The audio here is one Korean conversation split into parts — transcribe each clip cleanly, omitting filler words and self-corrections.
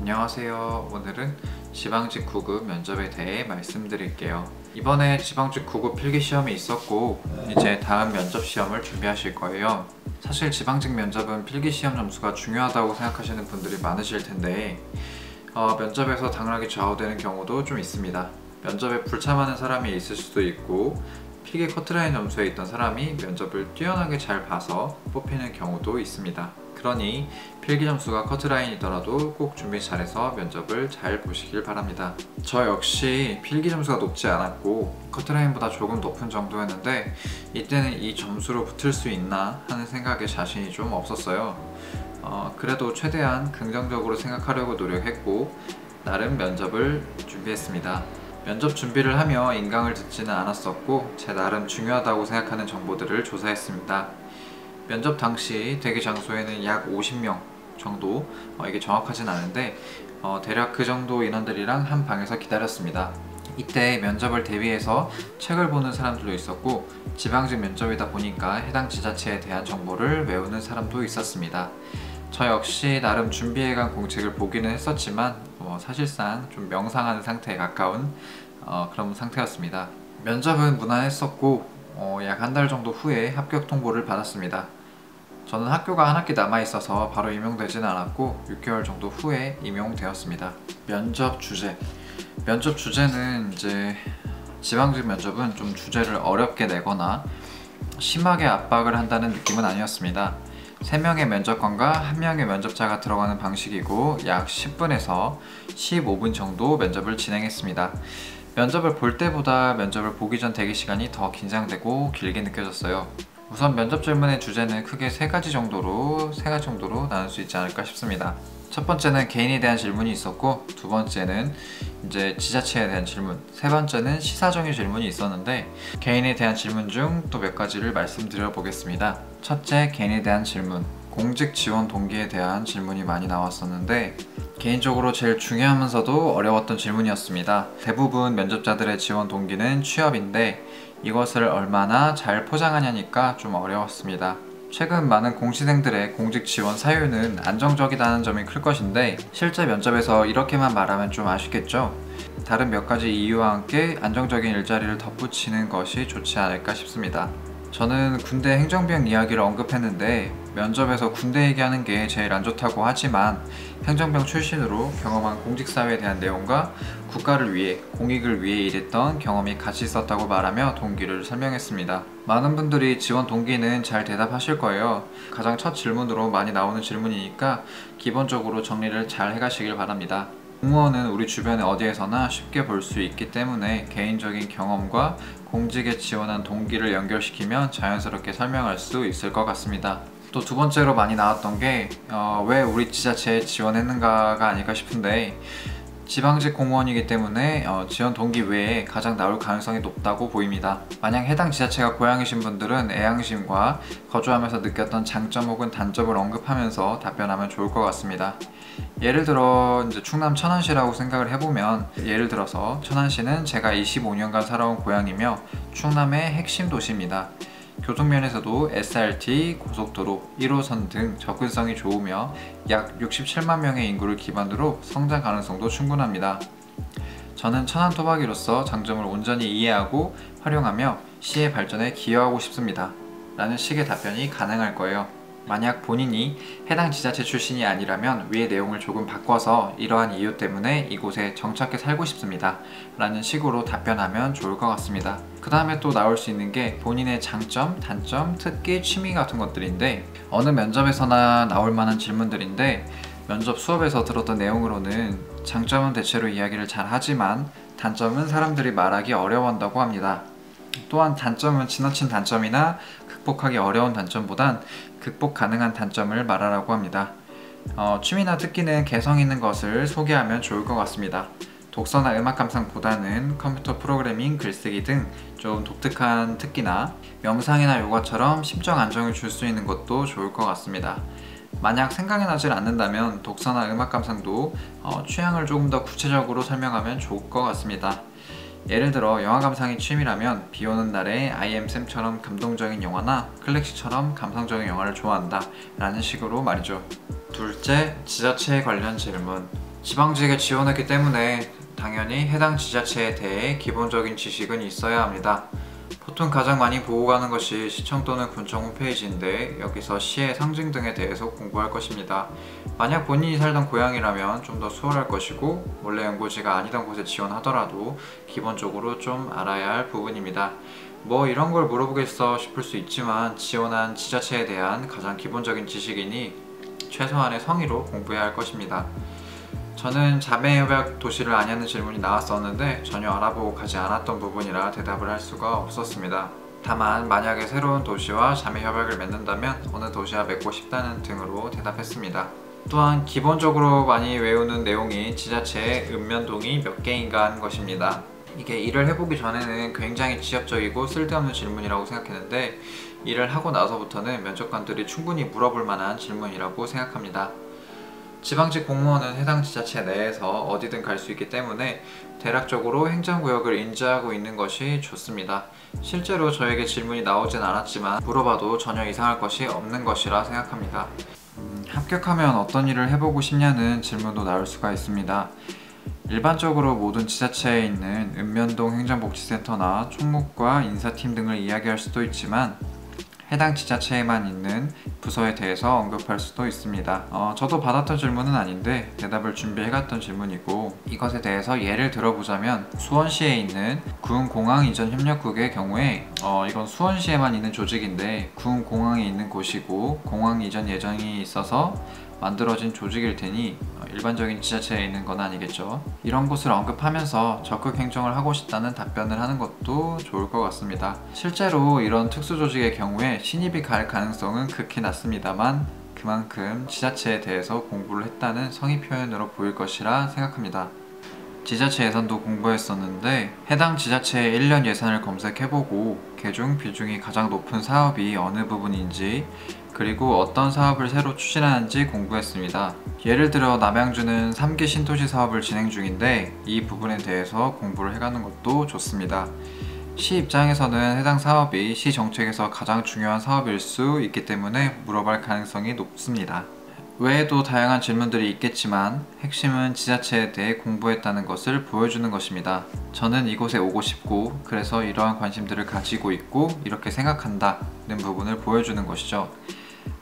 안녕하세요. 오늘은 지방직 9급 면접에 대해 말씀드릴게요. 이번에 지방직 9급 필기시험이 있었고 이제 다음 면접 시험을 준비하실 거예요. 사실 지방직 면접은 필기시험 점수가 중요하다고 생각하시는 분들이 많으실 텐데 면접에서 당락이 좌우되는 경우도 좀 있습니다. 면접에 불참하는 사람이 있을 수도 있고 필기 커트라인 점수에 있던 사람이 면접을 뛰어나게 잘 봐서 뽑히는 경우도 있습니다. 그러니 필기 점수가 커트라인이더라도 꼭 준비 잘해서 면접을 잘 보시길 바랍니다. 저 역시 필기 점수가 높지 않았고 커트라인보다 조금 높은 정도였는데 이때는 이 점수로 붙을 수 있나 하는 생각에 자신이 좀 없었어요. 그래도 최대한 긍정적으로 생각하려고 노력했고 나름 면접을 준비했습니다. 면접 준비를 하며 인강을 듣지는 않았었고 제 나름 중요하다고 생각하는 정보들을 조사했습니다. 면접 당시 대기 장소에는 약 50명 정도, 이게 정확하진 않은데 대략 그 정도 인원들이랑 한 방에서 기다렸습니다. 이때 면접을 대비해서 책을 보는 사람들도 있었고 지방직 면접이다 보니까 해당 지자체에 대한 정보를 외우는 사람도 있었습니다. 저 역시 나름 준비해간 공책을 보기는 했었지만 사실상 좀 명상하는 상태에 가까운 그런 상태였습니다. 면접은 무난했었고 약 한 달 정도 후에 합격 통보를 받았습니다. 저는 학교가 한 학기 남아있어서 바로 임용되지는 않았고 6개월 정도 후에 임용되었습니다. 면접 주제는 이제 지방직 면접은 좀 주제를 어렵게 내거나 심하게 압박을 한다는 느낌은 아니었습니다. 3명의 면접관과 1명의 면접자가 들어가는 방식이고 약 10분에서 15분 정도 면접을 진행했습니다. 면접을 볼 때보다 면접을 보기 전 대기 시간이 더 긴장되고 길게 느껴졌어요. 우선 면접 질문의 주제는 크게 3가지 정도로 나눌 수 있지 않을까 싶습니다. 첫 번째는 개인에 대한 질문이 있었고, 두 번째는 이제 지자체에 대한 질문, 세 번째는 시사적인 질문이 있었는데 개인에 대한 질문 중 또 몇 가지를 말씀드려 보겠습니다. 첫째, 개인에 대한 질문. 공직 지원 동기에 대한 질문이 많이 나왔었는데 개인적으로 제일 중요하면서도 어려웠던 질문이었습니다. 대부분 면접자들의 지원 동기는 취업인데 이것을 얼마나 잘 포장하냐니까 좀 어려웠습니다. 최근 많은 공시생들의 공직 지원 사유는 안정적이라는 점이 클 것인데 실제 면접에서 이렇게만 말하면 좀 아쉽겠죠? 다른 몇 가지 이유와 함께 안정적인 일자리를 덧붙이는 것이 좋지 않을까 싶습니다. 저는 군대 행정병 이야기를 언급했는데 면접에서 군대 얘기하는 게 제일 안 좋다고 하지만 행정병 출신으로 경험한 공직사회에 대한 내용과 국가를 위해, 공익을 위해 일했던 경험이 같이 있었다고 말하며 동기를 설명했습니다. 많은 분들이 지원 동기는 잘 대답하실 거예요. 가장 첫 질문으로 많이 나오는 질문이니까 기본적으로 정리를 잘 해가시길 바랍니다. 공무원은 우리 주변에 어디에서나 쉽게 볼 수 있기 때문에 개인적인 경험과 공직에 지원한 동기를 연결시키면 자연스럽게 설명할 수 있을 것 같습니다. 또 두 번째로 많이 나왔던 게 왜 우리 지자체에 지원했는가가 아닐까 싶은데 지방직 공무원이기 때문에 지원 동기 외에 가장 나올 가능성이 높다고 보입니다. 만약 해당 지자체가 고향이신 분들은 애양심과 거주하면서 느꼈던 장점 혹은 단점을 언급하면서 답변하면 좋을 것 같습니다. 예를 들어 이제 충남 천안시라고 생각을 해보면, 예를 들어서 천안시는 제가 25년간 살아온 고향이며 충남의 핵심 도시입니다. 교통면에서도 SRT, 고속도로, 1호선 등 접근성이 좋으며 약 67만 명의 인구를 기반으로 성장 가능성도 충분합니다. 저는 천안 토박이로서 장점을 온전히 이해하고 활용하며 시의 발전에 기여하고 싶습니다. 라는 식의 답변이 가능할 거예요. 만약 본인이 해당 지자체 출신이 아니라면 위의 내용을 조금 바꿔서 이러한 이유 때문에 이곳에 정착해 살고 싶습니다. 라는 식으로 답변하면 좋을 것 같습니다. 그 다음에 또 나올 수 있는 게 본인의 장점, 단점, 특기, 취미 같은 것들인데 어느 면접에서나 나올 만한 질문들인데 면접 수업에서 들었던 내용으로는 장점은 대체로 이야기를 잘 하지만 단점은 사람들이 말하기 어려워한다고 합니다. 또한 단점은 지나친 단점이나 극복하기 어려운 단점보단 극복 가능한 단점을 말하라고 합니다. 취미나 특기는 개성 있는 것을 소개하면 좋을 것 같습니다. 독서나 음악 감상보다는 컴퓨터 프로그래밍, 글쓰기 등 좀 독특한 특기나 명상이나 요가처럼 심적 안정을 줄 수 있는 것도 좋을 것 같습니다. 만약 생각이 나질 않는다면 독서나 음악 감상도 취향을 조금 더 구체적으로 설명하면 좋을 것 같습니다. 예를 들어 영화 감상이 취미라면 비오는 날에 IamSam처럼 감동적인 영화나 클래식처럼 감성적인 영화를 좋아한다 라는 식으로 말이죠. 둘째, 지자체 관련 질문. 지방직에 지원했기 때문에 당연히 해당 지자체에 대해 기본적인 지식은 있어야 합니다. 보통 가장 많이 보고 가는 것이 시청 또는 군청 홈페이지인데 여기서 시의 상징 등에 대해서 공부할 것입니다. 만약 본인이 살던 고향이라면 좀 더 수월할 것이고 원래 연고지가 아니던 곳에 지원하더라도 기본적으로 좀 알아야 할 부분입니다. 뭐 이런 걸 물어보겠어 싶을 수 있지만 지원한 지자체에 대한 가장 기본적인 지식이니 최소한의 성의로 공부해야 할 것입니다. 저는 자매협약 도시를 아냐는 질문이 나왔었는데 전혀 알아보고 가지 않았던 부분이라 대답을 할 수가 없었습니다. 다만 만약에 새로운 도시와 자매협약을 맺는다면 어느 도시와 맺고 싶다는 등으로 대답했습니다. 또한 기본적으로 많이 외우는 내용이 지자체의 읍면동이 몇 개인가 하는 것입니다. 이게 일을 해보기 전에는 굉장히 지엽적이고 쓸데없는 질문이라고 생각했는데 일을 하고 나서부터는 면접관들이 충분히 물어볼 만한 질문이라고 생각합니다. 지방직 공무원은 해당 지자체 내에서 어디든 갈 수 있기 때문에 대략적으로 행정구역을 인지하고 있는 것이 좋습니다. 실제로 저에게 질문이 나오진 않았지만 물어봐도 전혀 이상할 것이 없는 것이라 생각합니다. 합격하면 어떤 일을 해보고 싶냐는 질문도 나올 수가 있습니다. 일반적으로 모든 지자체에 있는 읍면동 행정복지센터나 총무과 인사팀 등을 이야기할 수도 있지만 해당 지자체에만 있는 부서에 대해서 언급할 수도 있습니다. 저도 받았던 질문은 아닌데 대답을 준비해갔던 질문이고 이것에 대해서 예를 들어보자면 수원시에 있는 군공항이전협력국의 경우에 이건 수원시에만 있는 조직인데 군공항에 있는 곳이고 공항 이전 예정이 있어서 만들어진 조직일 테니 일반적인 지자체에 있는 건 아니겠죠. 이런 곳을 언급하면서 적극 행정을 하고 싶다는 답변을 하는 것도 좋을 것 같습니다. 실제로 이런 특수조직의 경우에 신입이 갈 가능성은 극히 낮습니다만 그만큼 지자체에 대해서 공부를 했다는 성의 표현으로 보일 것이라 생각합니다. 지자체 예산도 공부했었는데 해당 지자체의 1년 예산을 검색해보고 개중 비중이 가장 높은 사업이 어느 부분인지 그리고 어떤 사업을 새로 추진하는지 공부했습니다. 예를 들어 남양주는 3기 신도시 사업을 진행 중인데 이 부분에 대해서 공부를 해가는 것도 좋습니다. 시 입장에서는 해당 사업이 시 정책에서 가장 중요한 사업일 수 있기 때문에 물어볼 가능성이 높습니다. 외에도 다양한 질문들이 있겠지만 핵심은 지자체에 대해 공부했다는 것을 보여주는 것입니다. 저는 이곳에 오고 싶고 그래서 이러한 관심들을 가지고 있고 이렇게 생각한다는 부분을 보여주는 것이죠.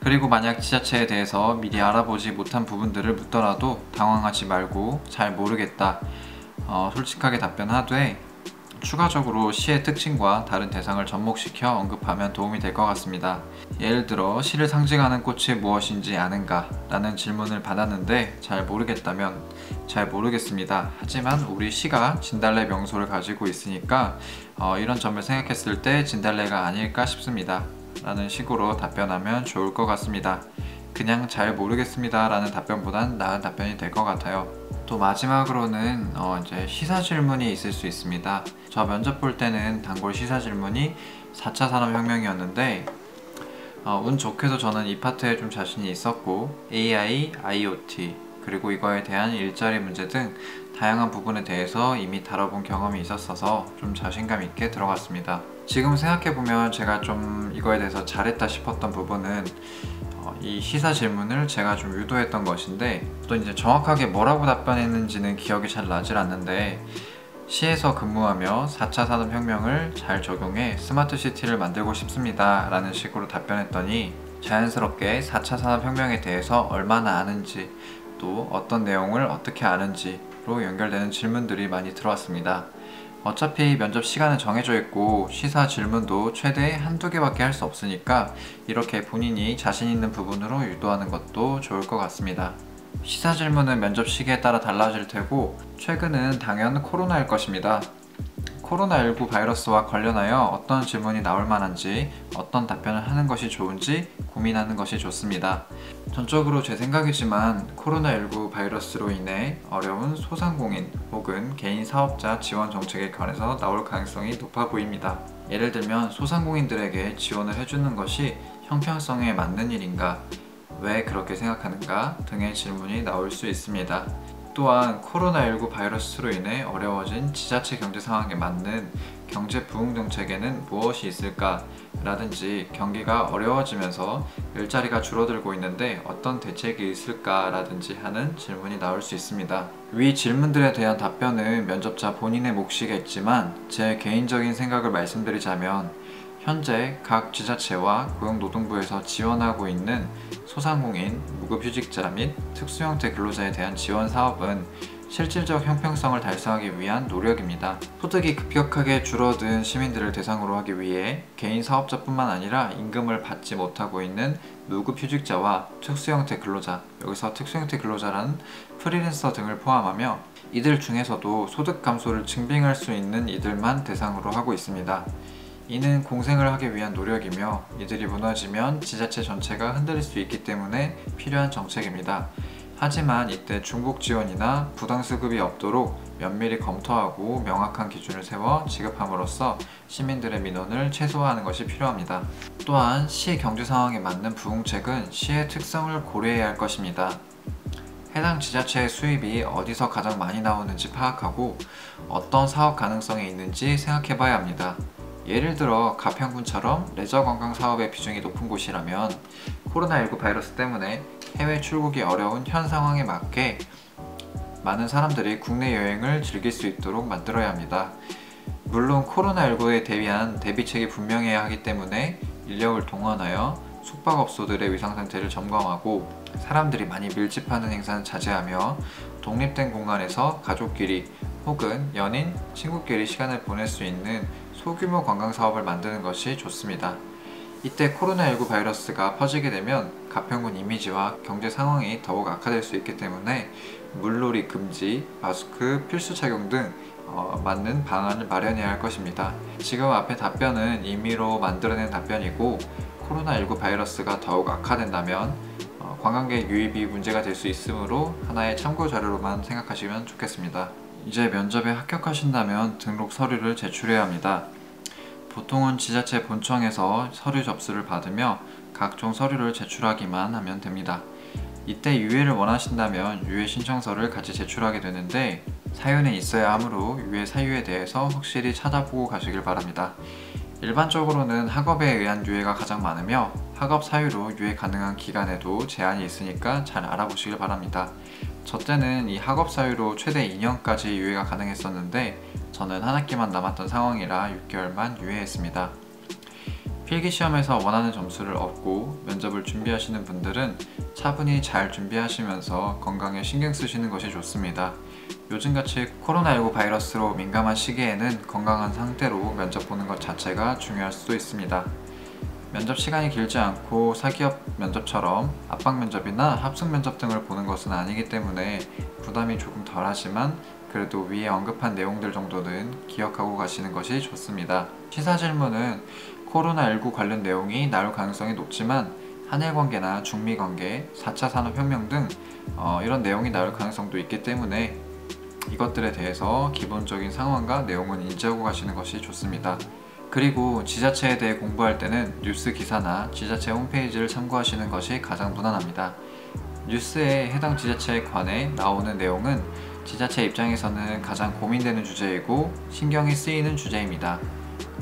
그리고 만약 지자체에 대해서 미리 알아보지 못한 부분들을 묻더라도 당황하지 말고 잘 모르겠다 솔직하게 답변하되 추가적으로 시의 특징과 다른 대상을 접목시켜 언급하면 도움이 될 것 같습니다. 예를 들어 시를 상징하는 꽃이 무엇인지 아는가? 라는 질문을 받았는데 잘 모르겠다면 잘 모르겠습니다. 하지만 우리 시가 진달래 명소를 가지고 있으니까 이런 점을 생각했을 때 진달래가 아닐까 싶습니다. 라는 식으로 답변하면 좋을 것 같습니다. 그냥 잘 모르겠습니다 라는 답변보단 나은 답변이 될 것 같아요. 또 마지막으로는 이제 시사 질문이 있을 수 있습니다. 저 면접 볼 때는 단골 시사 질문이 4차 산업혁명이었는데 운 좋게도 저는 이 파트에 좀 자신이 있었고 AI, IoT 그리고 이거에 대한 일자리 문제 등 다양한 부분에 대해서 이미 다뤄본 경험이 있었어서 좀 자신감 있게 들어갔습니다. 지금 생각해보면 제가 좀 이거에 대해서 잘했다 싶었던 부분은 이 시사 질문을 제가 좀 유도했던 것인데 또 이제 정확하게 뭐라고 답변했는지는 기억이 잘 나질 않는데 시에서 근무하며 4차 산업혁명을 잘 적용해 스마트 시티를 만들고 싶습니다 라는 식으로 답변했더니 자연스럽게 4차 산업혁명에 대해서 얼마나 아는지 또 어떤 내용을 어떻게 아는지로 연결되는 질문들이 많이 들어왔습니다. 어차피 면접 시간은 정해져 있고 시사 질문도 최대 한두 개밖에 할 수 없으니까 이렇게 본인이 자신 있는 부분으로 유도하는 것도 좋을 것 같습니다. 시사 질문은 면접 시기에 따라 달라질 테고 최근은 당연 코로나일 것입니다. 코로나19 바이러스와 관련하여 어떤 질문이 나올 만한지 어떤 답변을 하는 것이 좋은지 고민하는 것이 좋습니다. 전적으로 제 생각이지만 코로나19 바이러스로 인해 어려운 소상공인 혹은 개인 사업자 지원 정책에 관해서 나올 가능성이 높아 보입니다. 예를 들면 소상공인들에게 지원을 해주는 것이 형평성에 맞는 일인가? 왜 그렇게 생각하는가? 등의 질문이 나올 수 있습니다. 또한 코로나19 바이러스로 인해 어려워진 지자체 경제 상황에 맞는 경제 부흥 정책에는 무엇이 있을까? 라든지 경기가 어려워지면서 일자리가 줄어들고 있는데 어떤 대책이 있을까? 라든지 하는 질문이 나올 수 있습니다. 위 질문들에 대한 답변은 면접자 본인의 몫이겠지만 제 개인적인 생각을 말씀드리자면 현재 각 지자체와 고용노동부에서 지원하고 있는 소상공인, 무급휴직자 및 특수형태 근로자에 대한 지원 사업은 실질적 형평성을 달성하기 위한 노력입니다. 소득이 급격하게 줄어든 시민들을 대상으로 하기 위해 개인 사업자뿐만 아니라 임금을 받지 못하고 있는 무급휴직자와 특수형태 근로자, 여기서 특수형태 근로자란 프리랜서 등을 포함하며 이들 중에서도 소득 감소를 증빙할 수 있는 이들만 대상으로 하고 있습니다. 이는 공생을 하기 위한 노력이며 이들이 무너지면 지자체 전체가 흔들릴 수 있기 때문에 필요한 정책입니다. 하지만 이때 중복 지원이나 부당수급이 없도록 면밀히 검토하고 명확한 기준을 세워 지급함으로써 시민들의 민원을 최소화하는 것이 필요합니다. 또한 시 경제 상황에 맞는 부흥책은 시의 특성을 고려해야 할 것입니다. 해당 지자체의 수입이 어디서 가장 많이 나오는지 파악하고 어떤 사업 가능성이 있는지 생각해 봐야 합니다. 예를 들어 가평군처럼 레저 관광 사업의 비중이 높은 곳이라면 코로나19 바이러스 때문에 해외 출국이 어려운 현 상황에 맞게 많은 사람들이 국내 여행을 즐길 수 있도록 만들어야 합니다. 물론 코로나19에 대비한 대비책이 분명해야 하기 때문에 인력을 동원하여 숙박업소들의 위상 상태를 점검하고 사람들이 많이 밀집하는 행사는 자제하며 독립된 공간에서 가족끼리 혹은 연인, 친구끼리 시간을 보낼 수 있는 소규모 관광 사업을 만드는 것이 좋습니다. 이때 코로나19 바이러스가 퍼지게 되면 가평군 이미지와 경제 상황이 더욱 악화될 수 있기 때문에 물놀이 금지, 마스크 필수 착용 등 맞는 방안을 마련해야 할 것입니다. 지금 앞의 답변은 임의로 만들어낸 답변이고 코로나19 바이러스가 더욱 악화된다면 관광객 유입이 문제가 될 수 있으므로 하나의 참고 자료로만 생각하시면 좋겠습니다. 이제 면접에 합격하신다면 등록 서류를 제출해야 합니다. 보통은 지자체 본청에서 서류 접수를 받으며 각종 서류를 제출하기만 하면 됩니다. 이때 유예를 원하신다면 유예 신청서를 같이 제출하게 되는데 사유는 있어야 하므로 유예 사유에 대해서 확실히 찾아보고 가시길 바랍니다. 일반적으로는 학업에 의한 유예가 가장 많으며 학업 사유로 유예 가능한 기간에도 제한이 있으니까 잘 알아보시길 바랍니다. 저 때는 이 학업 사유로 최대 2년까지 유예가 가능했었는데 저는 한 학기만 남았던 상황이라 6개월만 유예했습니다. 필기시험에서 원하는 점수를 얻고 면접을 준비하시는 분들은 차분히 잘 준비하시면서 건강에 신경 쓰시는 것이 좋습니다. 요즘같이 코로나19 바이러스로 민감한 시기에는 건강한 상태로 면접 보는 것 자체가 중요할 수도 있습니다. 면접 시간이 길지 않고 사기업 면접처럼 압박 면접이나 합숙 면접 등을 보는 것은 아니기 때문에 부담이 조금 덜하지만 그래도 위에 언급한 내용들 정도는 기억하고 가시는 것이 좋습니다. 시사 질문은 코로나19 관련 내용이 나올 가능성이 높지만 한일관계나 중미관계, 4차 산업혁명 등 이런 내용이 나올 가능성도 있기 때문에 이것들에 대해서 기본적인 상황과 내용은 인지하고 가시는 것이 좋습니다. 그리고 지자체에 대해 공부할 때는 뉴스 기사나 지자체 홈페이지를 참고하시는 것이 가장 무난합니다. 뉴스에 해당 지자체에 관해 나오는 내용은 지자체 입장에서는 가장 고민되는 주제이고 신경이 쓰이는 주제입니다.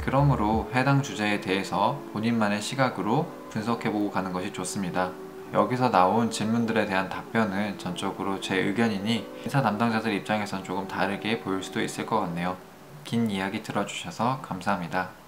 그러므로 해당 주제에 대해서 본인만의 시각으로 분석해보고 가는 것이 좋습니다. 여기서 나온 질문들에 대한 답변은 전적으로 제 의견이니 인사 담당자들 입장에선 조금 다르게 보일 수도 있을 것 같네요. 긴 이야기 들어주셔서 감사합니다.